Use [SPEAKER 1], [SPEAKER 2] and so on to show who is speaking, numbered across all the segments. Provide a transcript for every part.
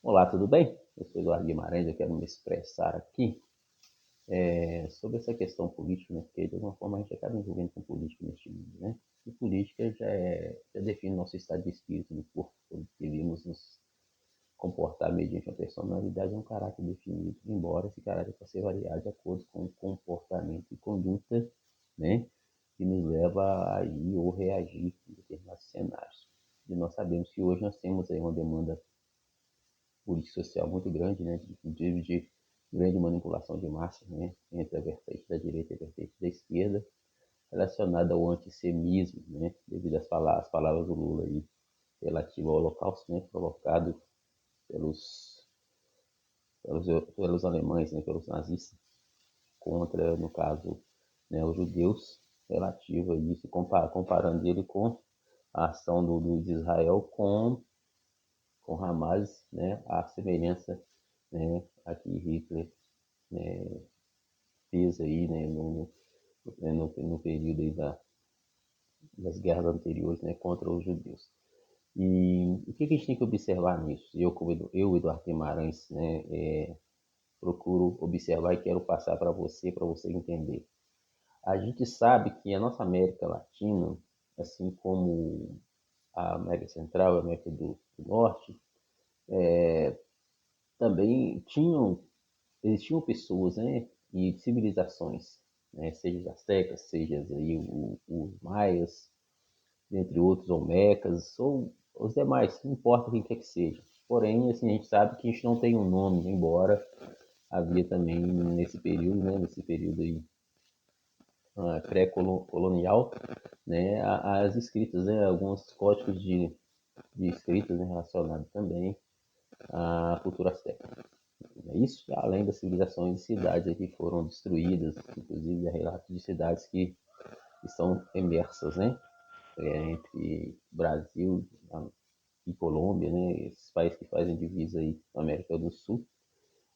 [SPEAKER 1] Olá, tudo bem? Eu sou Eduardo Guimarães, eu quero me expressar aqui sobre essa questão política, né? Porque de alguma forma a gente acaba envolvendo com política neste mundo, né? E política já define nosso estado de espírito, do corpo, como devemos nos comportar mediante uma personalidade e um caráter definido, embora esse caráter possa ser variado de acordo com o comportamento e conduta, né? Que nos leva a agir ou reagir em determinados cenários. E nós sabemos que hoje nós temos aí uma demanda política social muito grande, né, inclusive de grande manipulação de massa, né, entre a vertente da direita e a vertente da esquerda, relacionada ao antissemismo, né, devido às palavras do Lula aí, relativo ao holocausto, né, provocado pelos, pelos alemães, né, pelos nazistas, contra, no caso, né, os judeus, relativo a isso, comparando ele com a ação de Israel com Hamas, né, a semelhança, né, a que Hitler, né, fez aí, né, no período aí das guerras anteriores, né, contra os judeus. E o que a gente tem que observar nisso? Eu Eduardo Guimarães, né, procuro observar e quero passar para você entender. A gente sabe que a nossa América Latina, assim como a América Central, a América do Norte, também existiam pessoas, né, e civilizações, né, seja os astecas, seja aí os maias, entre outros olmecas, ou os demais, não importa quem quer que seja. Porém, assim, a gente sabe que a gente não tem um nome, embora havia também nesse período, né, nesse período aí pré-colonial, né, as escritas, né, alguns códigos de escritas, né, relacionados também à cultura asteca. É isso, além das civilizações e cidades que foram destruídas, inclusive há relatos de cidades que estão emersas, né, entre Brasil e Colômbia, né, esses países que fazem divisa aí na América do Sul.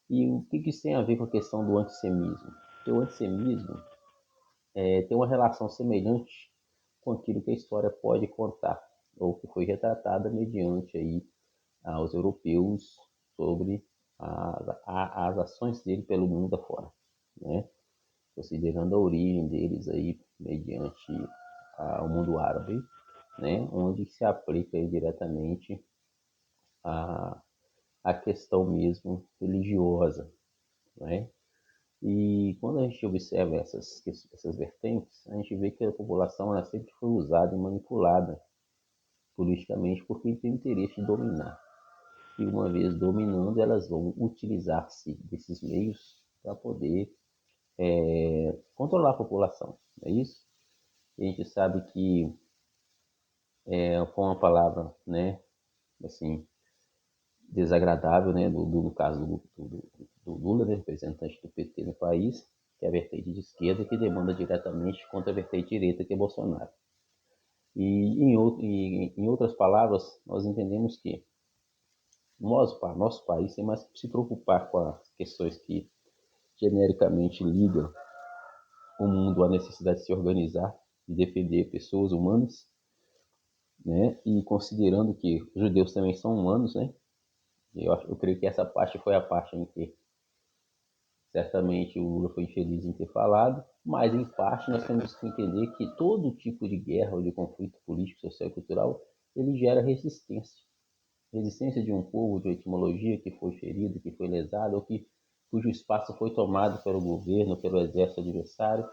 [SPEAKER 1] E o que isso tem a ver com a questão do antissemismo? Porque o antissemismo tem uma relação semelhante com aquilo que a história pode contar, ou que foi retratada mediante aí aos europeus sobre as ações dele pelo mundo afora, né? Considerando a origem deles aí mediante o mundo árabe, né? Onde se aplica aí diretamente a, a questão mesmo religiosa, né? E quando a gente observa essas vertentes, a gente vê que a população ela sempre foi usada e manipulada politicamente porque tem interesse de dominar. E uma vez dominando, elas vão utilizar-se desses meios para poder controlar a população. É isso? A gente sabe que foi uma palavra, né, assim, desagradável, né, no caso do Lula, né, representante do PT no país, que é a vertente de esquerda que demanda diretamente contra a vertente direita, que é Bolsonaro. E em outras palavras, nós entendemos que nosso país tem mais que se preocupar com as questões que genericamente ligam o mundo à necessidade de se organizar e defender pessoas humanas, né? E considerando que os judeus também são humanos, né? Eu creio que essa parte foi a parte em que certamente o Lula foi infeliz em ter falado, mas em parte nós temos que entender que todo tipo de guerra ou de conflito político, social e cultural, ele gera resistência. Resistência de um povo, de uma etimologia que foi ferida, que foi lesada, ou cujo espaço foi tomado pelo governo, pelo exército adversário,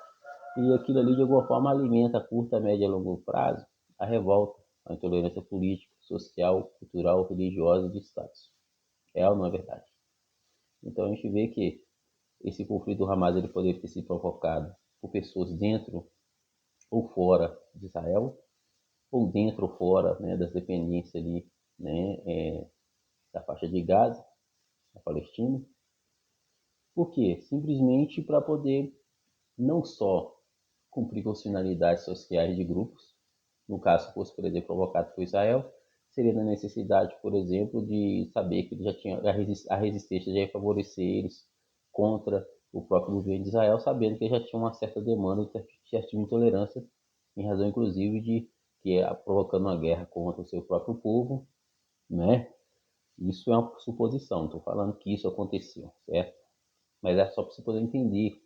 [SPEAKER 1] e aquilo ali de alguma forma alimenta a curta, média e longo prazo a revolta, a intolerância política, social, cultural, religiosa e de status. É ou não é verdade? Então a gente vê que esse conflito Hamas ele poderia ter sido provocado por pessoas dentro ou fora de Israel, ou dentro ou fora, né, das dependências ali, né, da faixa de Gaza, da Palestina. Por quê? Simplesmente para poder não só cumprir com as finalidades sociais de grupos, no caso se fosse, por exemplo, provocado por Israel, seria na necessidade, por exemplo, de saber que ele já tinha a resistência já ia favorecer eles contra o próprio governo de Israel, sabendo que já tinha uma certa demanda de certa intolerância, em razão inclusive de que é provocando uma guerra contra o seu próprio povo, né? Isso é uma suposição, não estou falando que isso aconteceu, certo? Mas é só para você poder entender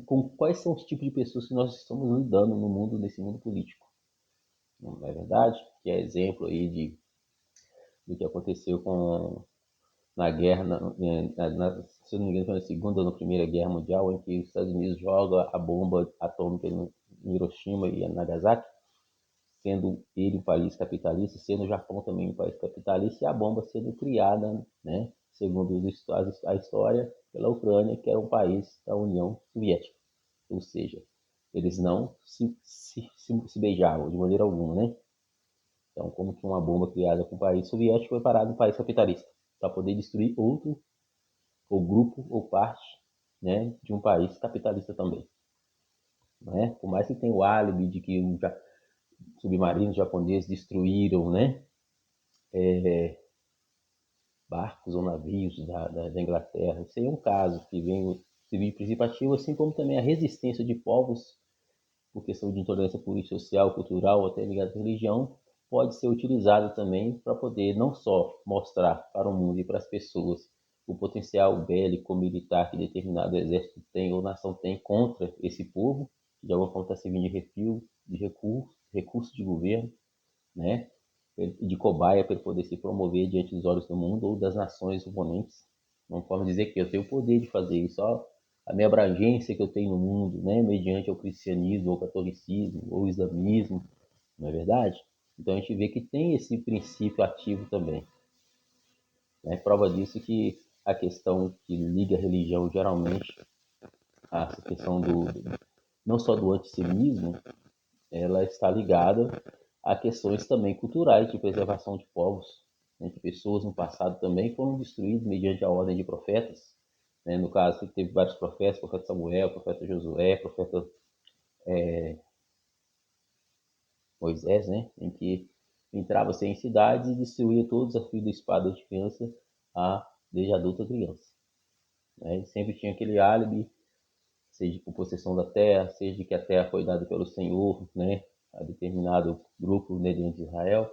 [SPEAKER 1] com quais são os tipos de pessoas que nós estamos lidando no mundo, nesse mundo político. Não é verdade? Que é exemplo aí do que aconteceu na guerra, se eu não me engano, foi na Segunda ou na Primeira Guerra Mundial, em que os Estados Unidos jogam a bomba atômica em Hiroshima e Nagasaki, sendo ele um país capitalista, sendo o Japão também um país capitalista, e a bomba sendo criada, né, segundo a história, pela Ucrânia, que era um país da União Soviética. Ou seja, eles não se beijavam de maneira alguma, né? Então, como que uma bomba criada com um país soviético foi parada em um país capitalista, para poder destruir outro, ou grupo, ou parte, né, de um país capitalista também. Né? Por mais que tenha o álibi de que os submarinos japoneses destruíram, né, barcos ou navios da Inglaterra. Isso aí é um caso que vem servir de principativo, assim como também a resistência de povos por questão de intolerância política, social, cultural, até ligada à religião, pode ser utilizado também para poder não só mostrar para o mundo e para as pessoas o potencial bélico militar que determinado exército tem ou nação tem contra esse povo, que de alguma forma está servindo de refil, de recurso de governo, né? De cobaia para ele poder se promover diante dos olhos do mundo ou das nações oponentes. Não pode dizer que eu tenho o poder de fazer isso, ó, a minha abrangência que eu tenho no mundo, né, mediante o cristianismo, ou catolicismo, ou islamismo, não é verdade? Então a gente vê que tem esse princípio ativo também. Né? Prova disso que a questão que liga a religião geralmente, a essa questão não só do antissemitismo, ela está ligada a questões também culturais de preservação de povos, né, que pessoas no passado também foram destruídas mediante a ordem de profetas. Né? No caso, teve vários profetas, profeta Samuel, profeta Josué, profeta Moisés, né, em que entrava-se em cidades e destruía todos a fio da espada de criança a desde adulta criança. Né? E sempre tinha aquele álibi, seja por possessão da terra, seja de que a terra foi dada pelo Senhor, né, a determinado grupo, né, dentro de Israel.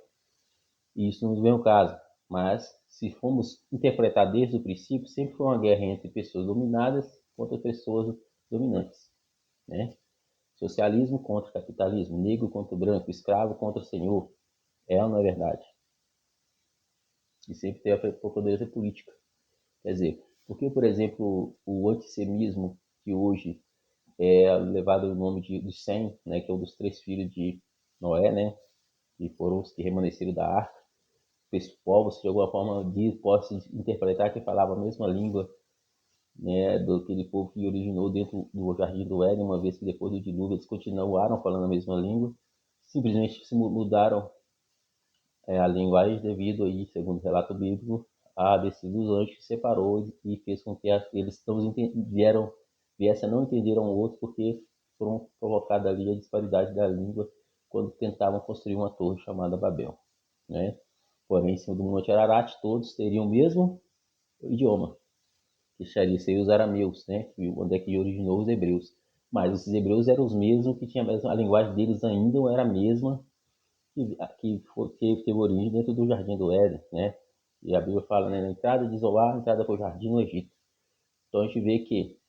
[SPEAKER 1] E isso não vem o caso. Mas, se formos interpretar desde o princípio, sempre foi uma guerra entre pessoas dominadas contra pessoas dominantes. Né? Socialismo contra capitalismo, negro contra branco, escravo contra senhor. É ou não é verdade? E sempre tem a prepondência política. Quer dizer, porque, por exemplo, o antissemitismo, que hoje é levado o nome de Sem, né, que é um dos 3 filhos de Noé, né, que foram os que remanesceram da arca, povos de alguma forma pode interpretar que falava a mesma língua, né, do aquele povo que originou dentro do Jardim do Éden, uma vez que depois do dilúvio eles continuaram falando a mesma língua, simplesmente se mudaram a linguagem devido aí, segundo o relato bíblico, a descida dos anjos que separou e fez com que eles viessem a não entender um outro porque foram provocadas ali a disparidade da língua quando tentavam construir uma torre chamada Babel, né? Porém, em cima do Monte Ararat, todos teriam o mesmo idioma, que seria os arameus, né? Onde é que originou os hebreus. Mas esses hebreus eram os mesmos que tinham a linguagem deles ainda era a mesma que teve origem dentro do Jardim do Éden, né? E a Bíblia fala, né, na entrada de Zoar, na entrada para o Jardim no Egito. Então a gente vê que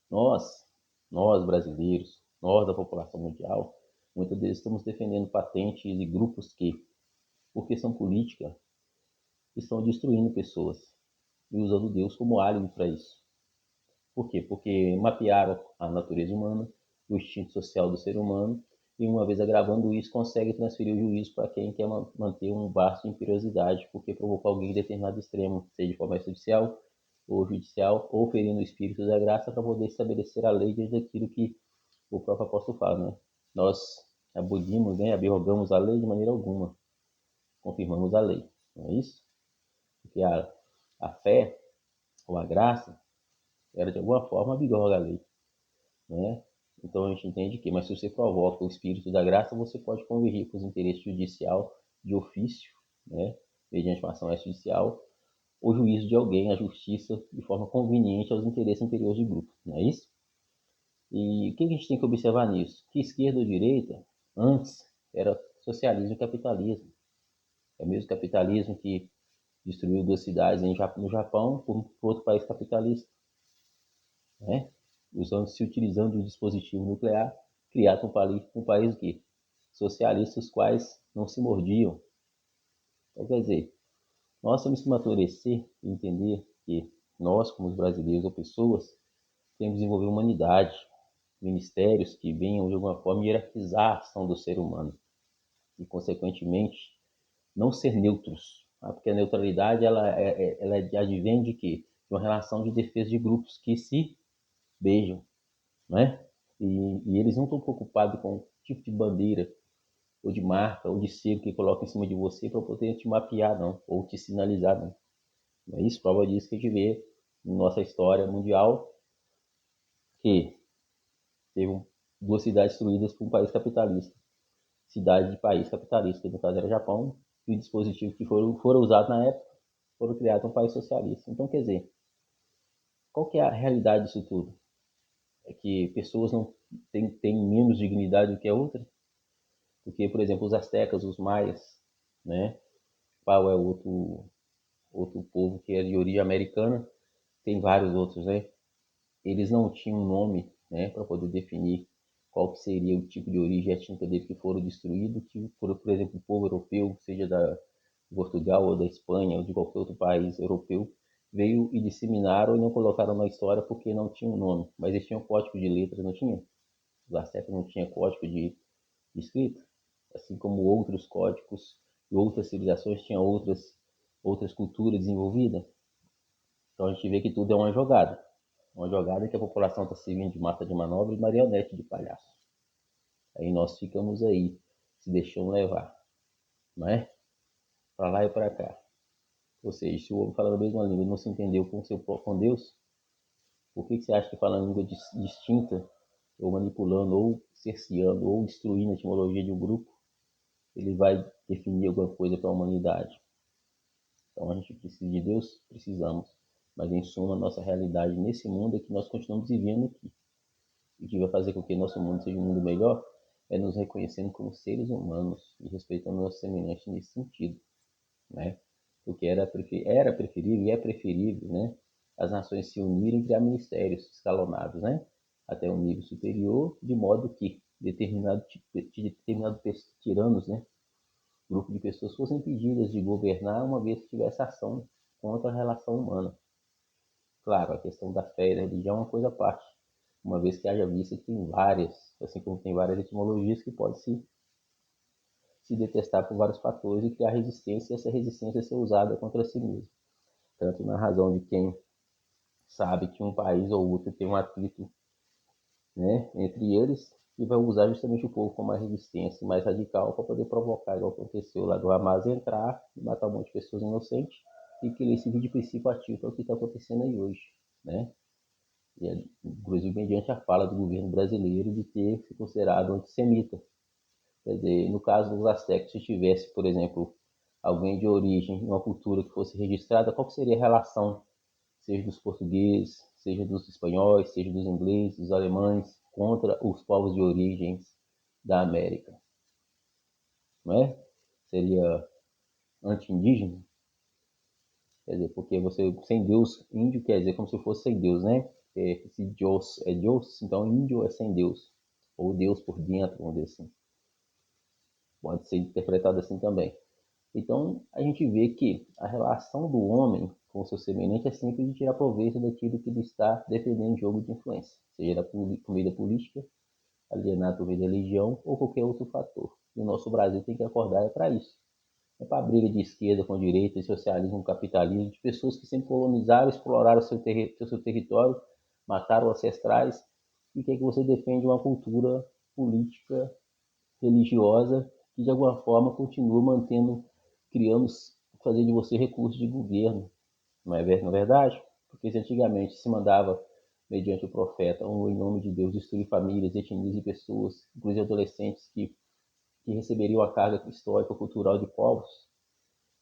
[SPEAKER 1] nós, nós brasileiros, nós da população mundial, muitas vezes estamos defendendo patentes e grupos que, por questão política, estão destruindo pessoas e usando Deus como álibi para isso. Por quê? Porque mapearam a natureza humana, o instinto social do ser humano, e uma vez agravando isso, consegue transferir o juízo para quem quer manter um vasto de imperiosidade, porque provocou alguém em determinado extremo, seja de forma judicial, ou ferindo o espírito da graça para poder estabelecer a lei desde aquilo que o próprio apóstolo fala, né? Nós abolimos, né, abrogamos a lei de maneira alguma, confirmamos a lei, não é isso? Porque a fé, ou a graça, era de alguma forma abroga a lei, né? Então a gente entende que, mas se você provoca o espírito da graça, você pode convergir com os interesses judicial de ofício, né? Mediante uma ação extrajudicial, ou juízo de alguém, a justiça, de forma conveniente aos interesses anteriores de grupo, não é isso? E o que a gente tem que observar nisso? Que esquerda ou direita, antes, era socialismo e capitalismo. É o mesmo capitalismo que destruiu 2 cidades no Japão por outro país capitalista, né? Se utilizando de um dispositivo nuclear criado por um país que socialista, os quais não se mordiam. Então, quer dizer, nós temos que amadurecer e entender que nós, como brasileiros ou pessoas, temos que desenvolver humanidade, ministérios que venham de alguma forma hierarquizar a ação do ser humano e, consequentemente, não ser neutros, tá? Porque a neutralidade ela advém de quê? De uma relação de defesa de grupos que se beijam, né? E eles não estão preocupados com o tipo de bandeira ou de marca ou de selo que coloca em cima de você para poder te mapear, não, ou te sinalizar, não. Não é isso? Prova disso que a gente vê na nossa história mundial que teve 2 cidades destruídas por um país capitalista. Cidade de país capitalista, que no caso era Japão, e os dispositivos que foram usados na época foram criados em um país socialista. Então, quer dizer, qual que é a realidade disso tudo? É que pessoas não têm menos dignidade do que a outra? Porque, por exemplo, os astecas, os maias, né? Qual é o outro povo que é de origem americana? Tem vários outros, né? Eles não tinham um nome, né, para poder definir qual que seria o tipo de origem étnica deles que foram destruídos, que, por exemplo, o povo europeu, seja de Portugal ou da Espanha ou de qualquer outro país europeu, veio e disseminaram e não colocaram na história porque não tinha um nome. Mas eles tinham código de letras, não tinha? Os astecas não tinham código de escrita, assim como outros códigos e outras civilizações tinham outras culturas desenvolvidas. Então a gente vê que tudo é uma jogada. Uma jogada que a população está servindo de massa de manobra e marionete de palhaço. Aí nós ficamos aí, se deixando levar, não é? Para lá e para cá. Ou seja, se o homem fala a mesma língua e não se entendeu com Deus, por que você acha que fala língua distinta, ou manipulando, ou cerceando, ou destruindo a etimologia de um grupo, ele vai definir alguma coisa para a humanidade? Então a gente precisa de Deus? Precisamos. Mas em suma, nossa realidade nesse mundo é que nós continuamos vivendo aqui. E que vai fazer com que nosso mundo seja um mundo melhor é nos reconhecendo como seres humanos e respeitando o nosso semelhante nesse sentido, né? Porque era preferível e é preferível, né, as nações se unirem e criar ministérios escalonados, né, até um nível superior, de modo que determinado tiranos, né, grupo de pessoas fossem impedidas de governar uma vez que tivesse ação contra a relação humana. Claro, a questão da fé e da religião é uma coisa à parte, uma vez que haja vista que tem várias, assim como tem várias etimologias que pode se detestar por vários fatores e criar resistência, e essa resistência ser usada contra si mesmo. Tanto na razão de quem sabe que um país ou outro tem um atrito, né, entre eles, e vai usar justamente o povo como uma resistência mais radical para poder provocar, igual aconteceu lá do Hamas, entrar e matar um monte de pessoas inocentes e que ele sirva de princípio ativo para o que está acontecendo aí hoje, né? E, inclusive mediante a fala do governo brasileiro de ter se considerado antissemita. Quer dizer, no caso dos astecas, se tivesse, por exemplo, alguém de origem, uma cultura que fosse registrada, qual seria a relação, seja dos portugueses, seja dos espanhóis, seja dos ingleses, dos alemães, contra os povos de origens da América? Não é? Seria anti-indígena? Quer dizer, porque você, sem Deus, índio quer dizer como se fosse sem Deus, né? Se Deus é Deus, então índio é sem Deus. Ou Deus por dentro, vamos dizer assim. Pode ser interpretado assim também. Então, a gente vê que a relação do homem com o seu semelhante é sempre de tirar proveito daquilo que ele está defendendo em jogo de influência, seja por meio da política, alienado por meio da religião ou qualquer outro fator. E o nosso Brasil tem que acordar para isso. É para a briga de esquerda com direita, de socialismo com capitalismo, de pessoas que sempre colonizaram, exploraram seu território, mataram ancestrais, e que você defende uma cultura política, religiosa, que de alguma forma continua mantendo, criando, fazendo de você recursos de governo. Não é verdade? Porque se antigamente se mandava, mediante o profeta, em nome de Deus, destruir famílias, etnias e pessoas, inclusive adolescentes que receberiam a carga histórica cultural de povos,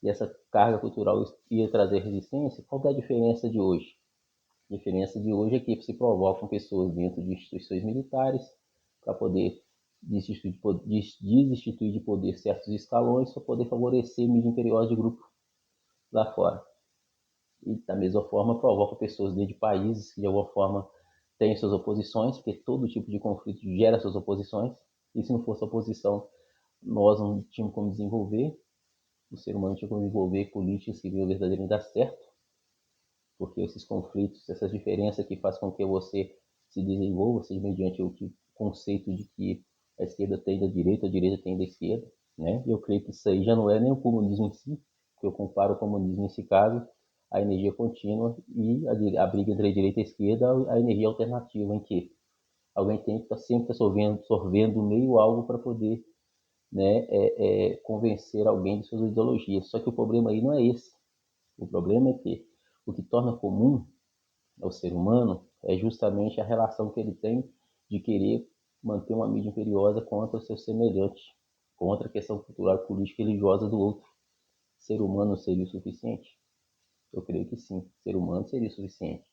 [SPEAKER 1] e essa carga cultural ia trazer resistência, qual é a diferença de hoje? A diferença de hoje é que se provocam pessoas dentro de instituições militares para poder desinstituir de poder certos escalões para poder favorecer mídia imperiosa de grupo lá fora. E da mesma forma provoca pessoas de países que de alguma forma têm suas oposições, porque todo tipo de conflito gera suas oposições, e se não fosse oposição, nós não tínhamos como desenvolver, o ser humano tinha como desenvolver políticas que venham verdadeiramente dar certo, porque esses conflitos, essas diferenças que fazem com que você se desenvolva, seja mediante o conceito de que a esquerda tem da direita, a direita tem da esquerda, né? Eu creio que isso aí já não é nem o comunismo em si, porque eu comparo o comunismo nesse caso, a energia contínua e a briga entre a direita e a esquerda, a energia alternativa, em que alguém tem que estar sempre absorvendo meio algo para poder, né, convencer alguém de suas ideologias. Só que o problema aí não é esse. O problema é que o que torna comum ao ser humano é justamente a relação que ele tem de querer manter uma mídia imperiosa contra o seu semelhante, contra a questão cultural, política e religiosa do outro. Ser humano seria o suficiente? Eu creio que sim, ser humano seria o suficiente,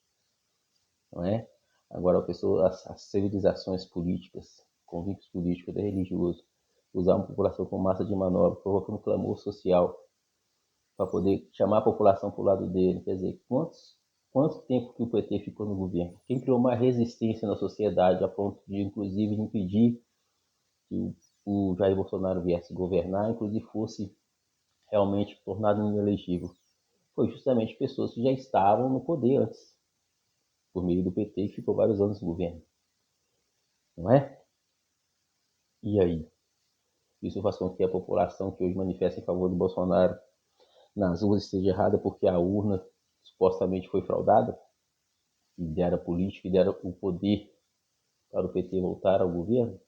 [SPEAKER 1] não é? Agora, as civilizações políticas, convictos políticos até religiosos, usar uma população como massa de manobra, provocando clamor social, para poder chamar a população para o lado dele. Quer dizer, quanto tempo que o PT ficou no governo? Quem criou uma resistência na sociedade a ponto de, inclusive, impedir que o Jair Bolsonaro viesse governar, inclusive fosse realmente tornado inelegível? Foi justamente pessoas que já estavam no poder antes, por meio do PT, que ficou vários anos no governo. Não é? E aí? Isso faz com que a população que hoje manifesta em favor do Bolsonaro nas ruas esteja errada porque a urna supostamente foi fraudada? E deram a política e deram o poder para o PT voltar ao governo?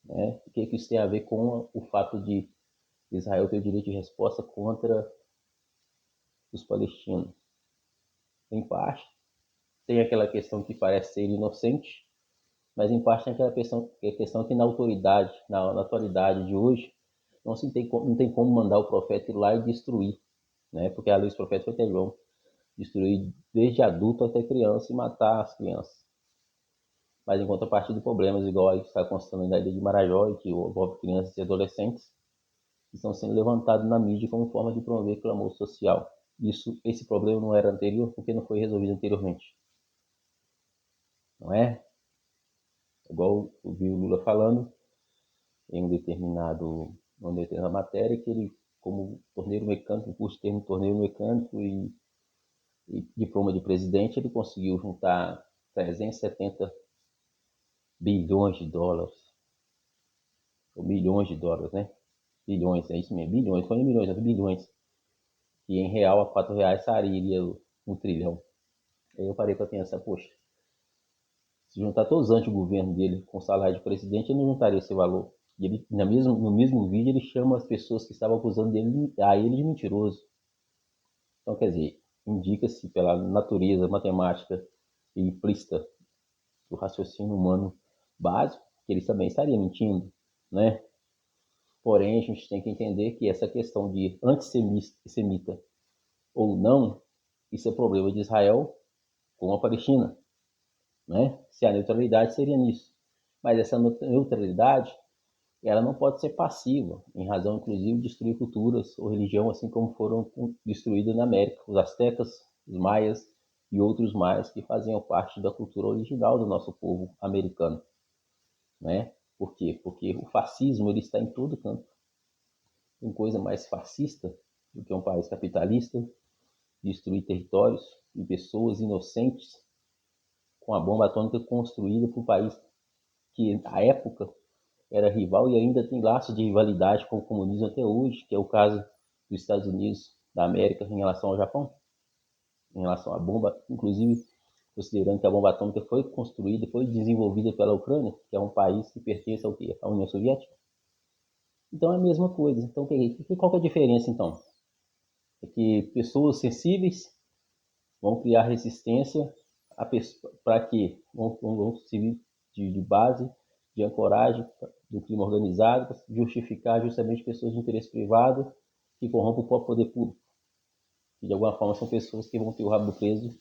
[SPEAKER 1] Né? O que isso tem a ver com o fato de Israel ter o direito de resposta contra os palestinos? Em parte, tem aquela questão que parece ser inocente, mas em parte tem aquela questão que na autoridade, na atualidade de hoje, não tem como mandar o profeta ir lá e destruir, né? Porque a lei dos profetas foi até João, destruir desde adulto até criança e matar as crianças. Mas em contrapartida, problemas igual a que está constatando na ilha de Marajó, que envolve crianças e adolescentes, que estão sendo levantados na mídia como forma de promover clamor social. Esse problema não era anterior porque não foi resolvido anteriormente. Não é? Igual eu vi o Lula falando em uma determinada matéria, que ele, como torneiro mecânico, curso de termo torneiro mecânico e diploma de presidente, ele conseguiu juntar 370 bilhões de dólares, ou milhões de dólares, né? Bilhões, é isso mesmo, bilhões, foi em milhões, não bilhões. E em real, a R$ 4 sairia 1 trilhão. Aí eu parei para pensar, poxa, se juntar todos os anos o governo dele com o salário de presidente, ele não juntaria esse valor. E ele, no mesmo vídeo, ele chama as pessoas que estavam acusando ele de mentiroso. Então, quer dizer, indica-se pela natureza matemática e implícita do raciocínio humano básico que ele também estaria mentindo, né? Porém, a gente tem que entender que essa questão de antissemita ou não, isso é problema de Israel com a Palestina, né? Se a neutralidade seria nisso. Mas essa neutralidade, ela não pode ser passiva, em razão, inclusive, de destruir culturas ou religião, assim como foram destruídas na América, os astecas, os maias e outros maias que faziam parte da cultura original do nosso povo americano, né? Por quê? Porque o fascismo ele está em todo canto. Tem coisa mais fascista do que um país capitalista, destruir territórios e pessoas inocentes com a bomba atômica construída por um país que, à época, era rival e ainda tem laços de rivalidade com o comunismo até hoje, que é o caso dos Estados Unidos da América em relação ao Japão, em relação à bomba, inclusive considerando que a bomba atômica foi construída, foi desenvolvida pela Ucrânia, que é um país que pertence ao quê? À União Soviética. Então é a mesma coisa. Então qual que é a diferença então? É que pessoas sensíveis vão criar resistência para que vão servir de base, de ancoragem do crime organizado, para justificar justamente pessoas de interesse privado que corrompem o próprio poder público. E de alguma forma são pessoas que vão ter o rabo preso,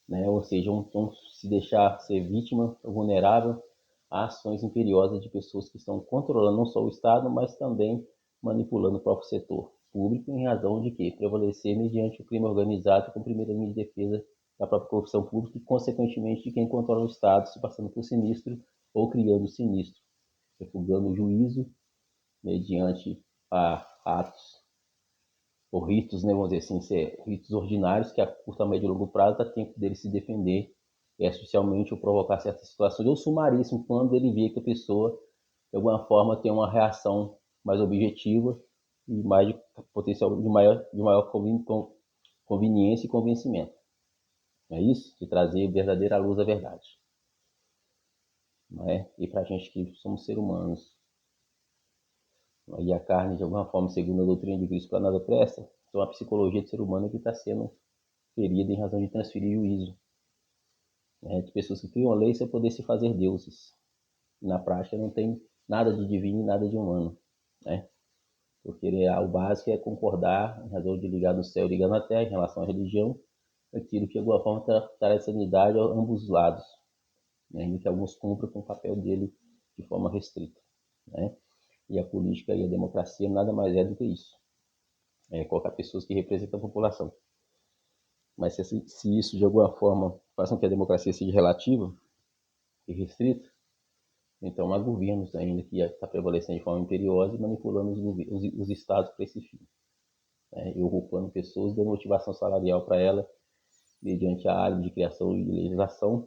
[SPEAKER 1] né? Ou seja, vão se deixar ser vítima ou vulnerável a ações imperiosas de pessoas que estão controlando não só o Estado, mas também manipulando o próprio setor. público em razão de que prevalecer mediante o crime organizado como primeira linha de defesa da própria corrupção pública e, consequentemente, de quem controla o Estado, se passando por sinistro ou criando sinistro, refugando o juízo mediante atos ou ritos, né, vamos dizer assim, ritos ordinários que a curto, médio e longo prazo dá tempo dele se defender especialmente ou provocar certas situações, ou sumaríssimo quando ele vê que a pessoa, de alguma forma, tem uma reação mais objetiva e mais de potencial de maior conveniência e convencimento. Não é isso? De trazer verdadeira luz à verdade. Não é? E para a gente que somos seres humanos, e a carne, de alguma forma, segundo a doutrina de Cristo, para nada presta, então a psicologia do ser humano é que está sendo ferida em razão de transferir juízo. Né? De pessoas que criam a lei sem poder se fazer deuses. E na prática não tem nada de divino e nada de humano. Né? Porque o básico é concordar, em razão de ligar no céu e ligar na terra, em relação à religião, aquilo que de alguma forma traz sanidade a ambos os lados. Né? E que alguns cumprem com o papel dele de forma restrita. Né? E a política e a democracia nada mais é do que isso. É colocar pessoas que representam a população. Mas se isso de alguma forma faz com que a democracia seja relativa e restrita, então há governos ainda que está prevalecendo de forma imperiosa e manipulando os estados para esse fim. Né? E ocupando pessoas, dando motivação salarial para ela, mediante a área de criação e legislação,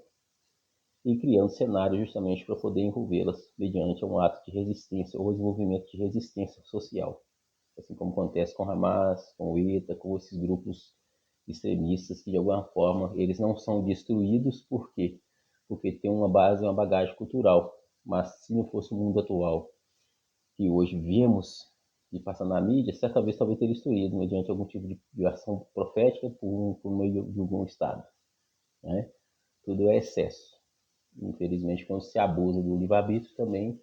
[SPEAKER 1] e criando cenários justamente para poder envolvê-las mediante um ato de resistência ou desenvolvimento de resistência social. Assim como acontece com Hamas, com o ETA, com esses grupos extremistas que de alguma forma eles não são destruídos, por quê? Porque tem uma base, uma bagagem cultural. Mas se não fosse o mundo atual que hoje vemos e passa na mídia, certa vez talvez teria destruído mediante algum tipo de ação profética por meio de algum Estado. Né? Tudo é excesso. Infelizmente, quando se abusa do livre-arbítrio, também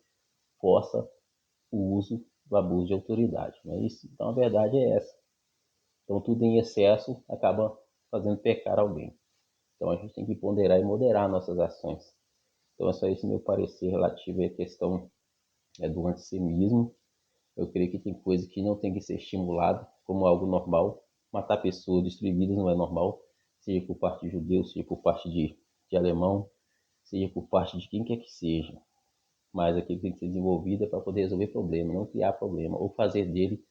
[SPEAKER 1] força o uso do abuso de autoridade. Não é isso? Então, a verdade é essa. Então, tudo em excesso acaba fazendo pecar alguém. Então, a gente tem que ponderar e moderar nossas ações. Então, é só esse meu parecer relativo à questão do antissemismo. Eu creio que tem coisa que não tem que ser estimulado como algo normal. Matar pessoas, destruir vidas não é normal, seja por parte de judeu, seja por parte de alemão, seja por parte de quem quer que seja. Mas aquilo tem que ser desenvolvido para poder resolver problema, não criar problema, ou fazer dele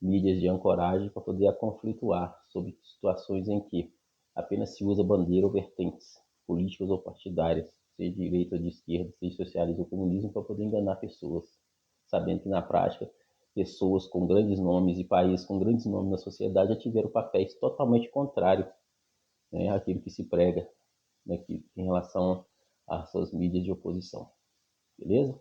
[SPEAKER 1] mídias de ancoragem para poder conflituar sobre situações em que apenas se usa bandeira ou vertentes políticas ou partidárias, seja de direita ou de esquerda, seja socialismo ou comunismo, para poder enganar pessoas, sabendo que na prática pessoas com grandes nomes e países com grandes nomes na sociedade já tiveram papéis totalmente contrários, né, àquilo que se prega, né, em relação às suas mídias de oposição. Beleza?